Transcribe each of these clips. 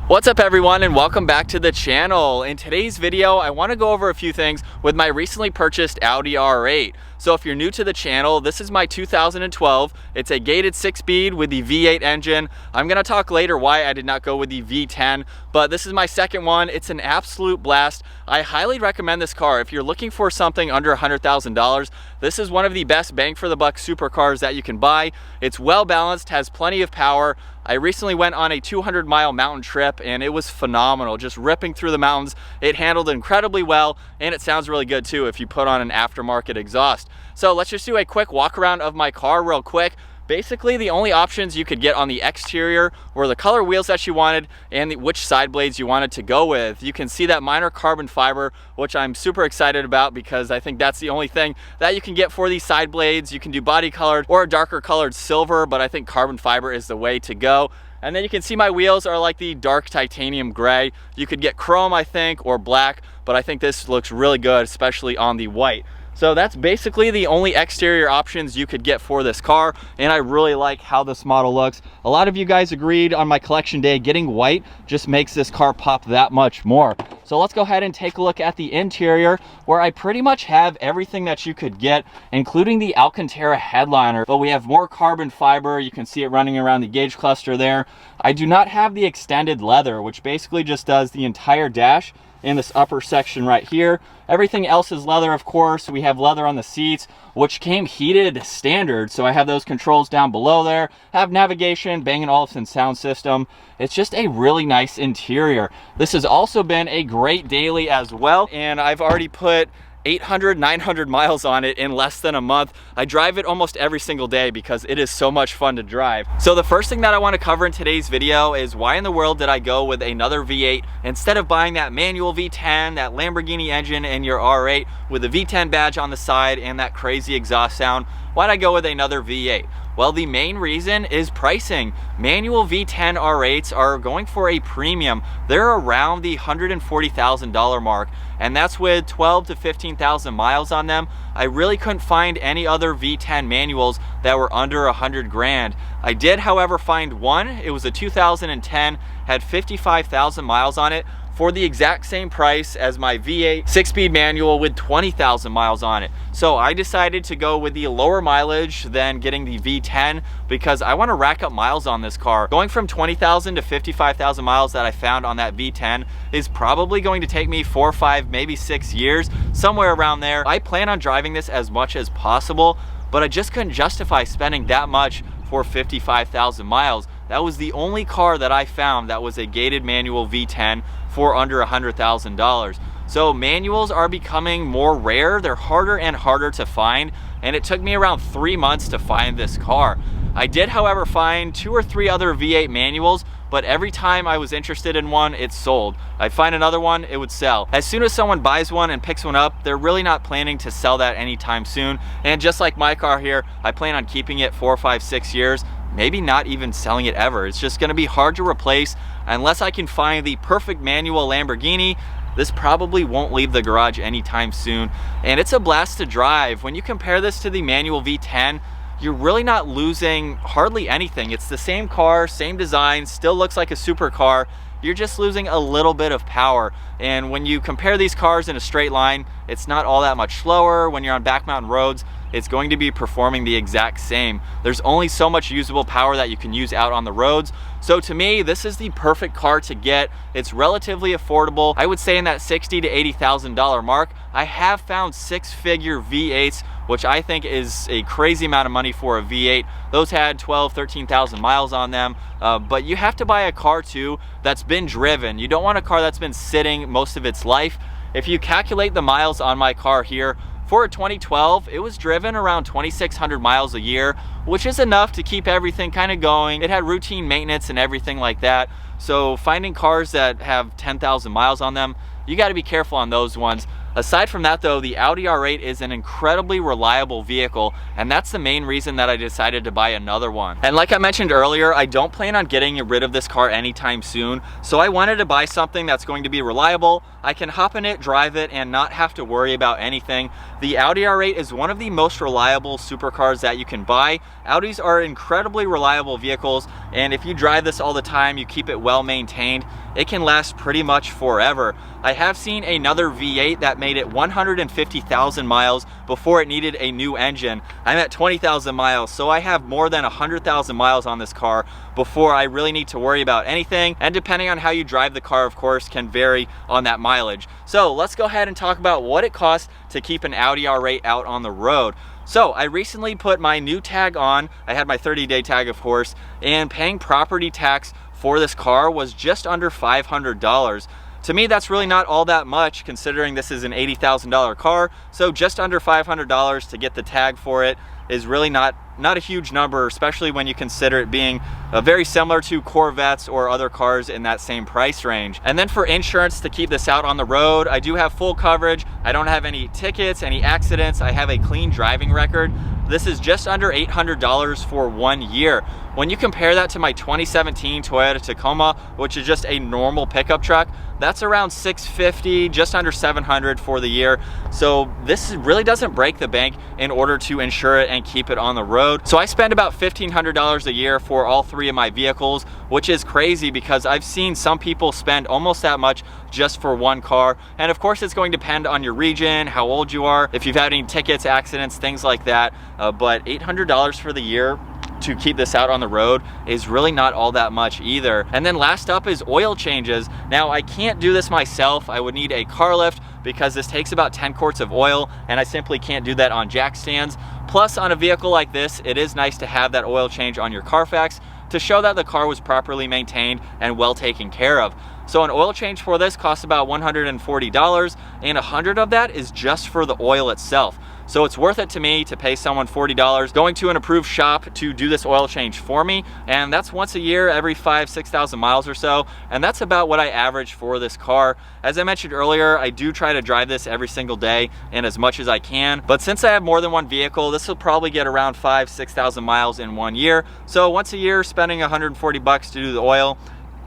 What's up everyone, and welcome back to the channel. In today's video, I want to go over a few things with my recently purchased Audi R8. So if you're new to the channel, this is my 2012. It's a gated 6-speed with the V8 engine. I'm going to talk later why I did not go with the V10, but this is my second one. It's an absolute blast. I highly recommend this car. If you're looking for something under $100,000, this is one of the best bang for the buck supercars that you can buy. It's well balanced, has plenty of power. I recently went on a 200-mile mountain trip and it was phenomenal, just ripping through the mountains. It handled incredibly well, and it sounds really good too if you put on an aftermarket exhaust. So let's just do a quick walk around of my car real quick. Basically, the only options you could get on the exterior were the color wheels that you wanted and which side blades you wanted to go with. You can see that minor carbon fiber, which I'm super excited about because I think that's the only thing that you can get for these side blades. You can do body colored or a darker colored silver, but I think carbon fiber is the way to go. And then you can see my wheels are like the dark titanium gray. You could get chrome, I think, or black, but I think this looks really good, especially on the white. So that's basically the only exterior options you could get for this car, and I really like how this model looks. A lot of you guys agreed on my collection day, getting white just makes this car pop that much more. So let's go ahead and take a look at the interior, where I pretty much have everything that you could get, including the Alcantara headliner. But we have more carbon fiber. You can see it running around the gauge cluster there. I do not have the extended leather, which basically just does the entire dash in this upper section right here. Everything else is leather, of course. We have leather on the seats, which came heated standard. So I have those controls down below there, have navigation, Bang & Olufsen sound system. It's just a really nice interior. This has also been a great daily as well, and I've already put 800, 900 miles on it in less than a month. I drive it almost every single day because it is so much fun to drive. So the first thing that I want to cover in today's video is why in the world did I go with another V8 instead of buying that manual V10, that Lamborghini engine in your R8 with the V10 badge on the side and that crazy exhaust sound. Why'd I go with another V8? Well, the main reason is pricing. Manual V10 R8s are going for a premium. They're around the $140,000 mark, and that's with 12 to 15,000 miles on them. I really couldn't find any other V10 manuals that were under 100 grand. I did, however, find one. It was a 2010, had 55,000 miles on it, for the exact same price as my V8 6-speed manual with 20,000 miles on it. So I decided to go with the lower mileage than getting the V10 because I want to rack up miles on this car. Going from 20,000 to 55,000 miles that I found on that V10 is probably going to take me 4, 5, maybe 6 years, somewhere around there. I plan on driving this as much as possible, but I just couldn't justify spending that much for 55,000 miles. That was the only car that I found that was a gated manual V10 for under $100,000. So manuals are becoming more rare. They're harder and harder to find, and it took me around 3 months to find this car. I did, however, find 2 or 3 other V8 manuals, but every time I was interested in one, it sold. I'd find another one, it would sell. As soon as someone buys one and picks one up, they're really not planning to sell that anytime soon. And just like my car here, I plan on keeping it 4, 5, 6 years, maybe not even selling it ever. It's just gonna be hard to replace. Unless I can find the perfect manual Lamborghini, this probably won't leave the garage anytime soon. And it's a blast to drive. When you compare this to the manual V10, you're really not losing hardly anything. It's the same car, same design, still looks like a supercar. You're just losing a little bit of power. And when you compare these cars in a straight line, it's not all that much slower. When you're on back mountain roads, it's going to be performing the exact same. There's only so much usable power that you can use out on the roads. So to me, this is the perfect car to get. It's relatively affordable. I would say in that $60,000 to $80,000 mark. I have found 6-figure V8s, which I think is a crazy amount of money for a V8. Those had 12, 13,000 miles on them. But you have to buy a car too that's been driven. You don't want a car that's been sitting most of its life. If you calculate the miles on my car here, for a 2012, it was driven around 2,600 miles a year, which is enough to keep everything kind of going. It had routine maintenance and everything like that. So finding cars that have 10,000 miles on them, you got to be careful on those ones. Aside from that though, the Audi R8 is an incredibly reliable vehicle, and that's the main reason that I decided to buy another one. And like I mentioned earlier, I don't plan on getting rid of this car anytime soon, so I wanted to buy something that's going to be reliable. I can hop in it, drive it, and not have to worry about anything. The Audi R8 is one of the most reliable supercars that you can buy. Audis are incredibly reliable vehicles, and if you drive this all the time, you keep it well maintained, it can last pretty much forever. I have seen another V8 that made it 150,000 miles before it needed a new engine. I'm at 20,000 miles, so I have more than 100,000 miles on this car before I really need to worry about anything. And depending on how you drive the car, of course, can vary on that mileage. So let's go ahead and talk about what it costs to keep an Audi R8 out on the road. So I recently put my new tag on. I had my 30-day tag, of course, and paying property tax for this car was just under $500. To me, that's really not all that much considering this is an $80,000 car. So just under $500 to get the tag for it is really not a huge number, especially when you consider it being very similar to Corvettes or other cars in that same price range. And then for insurance to keep this out on the road, I do have full coverage. I don't have any tickets, any accidents. I have a clean driving record. This is just under $800 for 1 year. When you compare that to my 2017 Toyota Tacoma, which is just a normal pickup truck, that's around $650, just under $700 for the year. So this really doesn't break the bank in order to insure it and keep it on the road. So I spend about $1,500 a year for all three of my vehicles, which is crazy because I've seen some people spend almost that much just for one car. And of course, it's going to depend on your region, how old you are, if you've had any tickets, accidents, things like that. But $800 for the year to keep this out on the road is really not all that much either. And then last up is oil changes. Now I can't do this myself. I would need a car lift because this takes about 10 quarts of oil, and I simply can't do that on jack stands. Plus, on a vehicle like this, it is nice to have that oil change on your Carfax to show that the car was properly maintained and well taken care of. So an oil change for this costs about $140, and $100 of that is just for the oil itself. So it's worth it to me to pay someone $40 going to an approved shop to do this oil change for me. And that's once a year, every 5,000-6,000 miles or so. And that's about what I average for this car. As I mentioned earlier, I do try to drive this every single day and as much as I can. But since I have more than one vehicle, this will probably get around 5,000-6,000 miles in 1 year. So once a year, spending $140 to do the oil,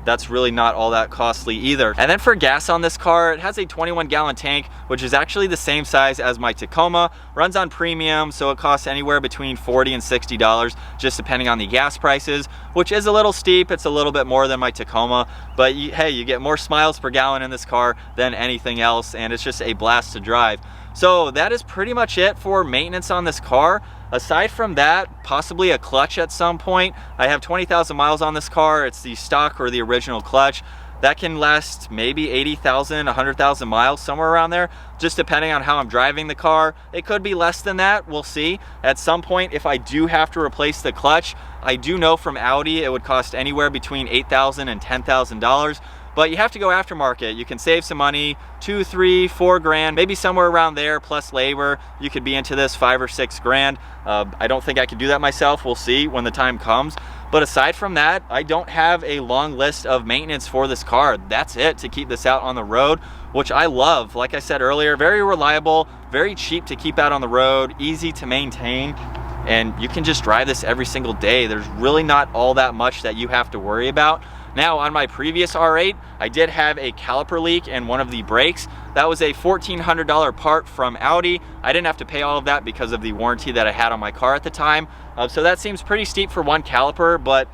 that's really not all that costly either. And then for gas on this car, it has a 21-gallon tank, which is actually the same size as my Tacoma, runs on premium, so it costs anywhere between $40 and $60, just depending on the gas prices, which is a little steep. It's a little bit more than my Tacoma, but hey, you get more miles per gallon in this car than anything else, and it's just a blast to drive. So that is pretty much it for maintenance on this car. Aside from that, possibly a clutch at some point. I have 20,000 miles on this car. It's the stock or the original clutch. That can last maybe 80,000, 100,000 miles, somewhere around there, just depending on how I'm driving the car. It could be less than that, we'll see. At some point, if I do have to replace the clutch, I do know from Audi it would cost anywhere between $8,000 and $10,000. But you have to go aftermarket. You can save some money, 2, 3, 4 grand, maybe somewhere around there, plus labor. You could be into this 5 or 6 grand. I don't think I could do that myself. We'll see when the time comes. But aside from that, I don't have a long list of maintenance for this car. That's it to keep this out on the road, which I love. Like I said earlier, very reliable, very cheap to keep out on the road, easy to maintain, and you can just drive this every single day. There's really not all that much that you have to worry about. Now, on my previous R8, I did have a caliper leak in one of the brakes. That was a $1,400 part from Audi. I didn't have to pay all of that because of the warranty that I had on my car at the time. So that seems pretty steep for one caliper, but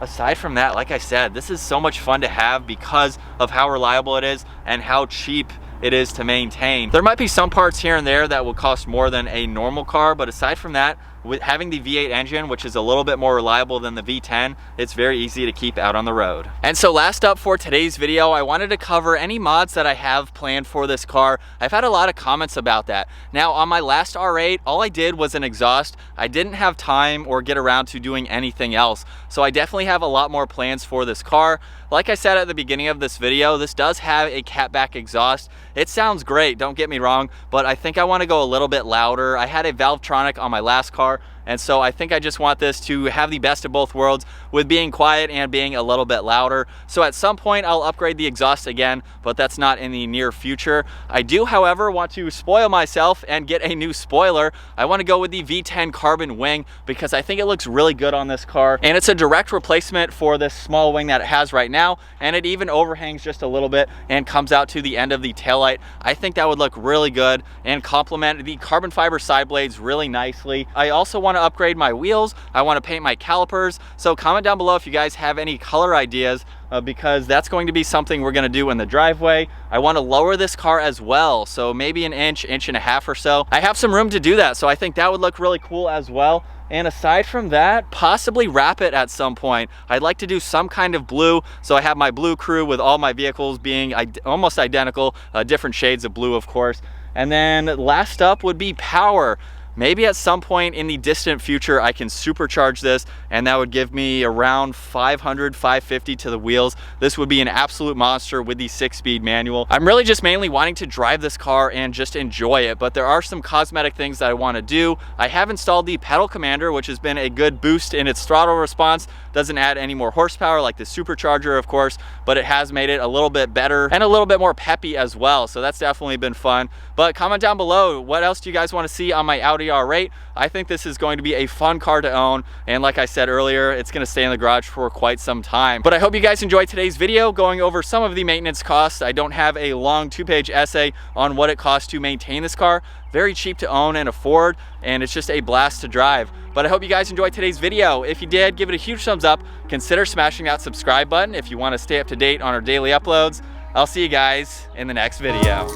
aside from that, like I said, this is so much fun to have because of how reliable it is and how cheap it is to maintain. There might be some parts here and there that will cost more than a normal car, but aside from that, with having the V8 engine, which is a little bit more reliable than the V10, it's very easy to keep out on the road. And so last up for today's video, I wanted to cover any mods that I have planned for this car. I've had a lot of comments about that. Now, on my last R8, all I did was an exhaust. I didn't have time or get around to doing anything else. So I definitely have a lot more plans for this car. Like I said at the beginning of this video, this does have a catback exhaust. It sounds great, don't get me wrong, but I think I want to go a little bit louder. I had a Valvetronic on my last car, And so I think I just want this to have the best of both worlds with being quiet and being a little bit louder. So at some point I'll upgrade the exhaust again, but that's not in the near future. I do, however, want to spoil myself and get a new spoiler. I want to go with the V10 carbon wing because I think it looks really good on this car, and it's a direct replacement for this small wing that it has right now, and it even overhangs just a little bit and comes out to the end of the taillight. I think that would look really good and complement the carbon fiber side blades really nicely. I also want to upgrade my wheels. I want to paint my calipers. So comment down below if you guys have any color ideas, because that's going to be something we're going to do in the driveway. I want to lower this car as well, so maybe an inch and a half or so. I have some room to do that, so I think that would look really cool as well. And aside from that, possibly wrap it at some point. I'd like to do some kind of blue, so I have my blue crew with all my vehicles being almost identical, different shades of blue, of course. And then last up would be power. Maybe at some point in the distant future I can supercharge this, and that would give me around 500, 550 to the wheels. This would be an absolute monster with the 6-speed manual. I'm really just mainly wanting to drive this car and just enjoy it, but there are some cosmetic things that I want to do. I have installed the pedal commander, which has been a good boost in its throttle response. Doesn't add any more horsepower like the supercharger, of course, but it has made it a little bit better and a little bit more peppy as well. So that's definitely been fun. But comment down below, what else do you guys want to see on my Audi R8? I think this is going to be a fun car to own, and like I said earlier, it's going to stay in the garage for quite some time. But I hope you guys enjoyed today's video going over some of the maintenance costs. I don't have a long 2-page essay on what it costs to maintain this car. Very cheap to own and afford, and it's just a blast to drive. But I hope you guys enjoyed today's video. If you did, give it a huge thumbs up. Consider smashing that subscribe button if you want to stay up to date on our daily uploads. I'll see you guys in the next video.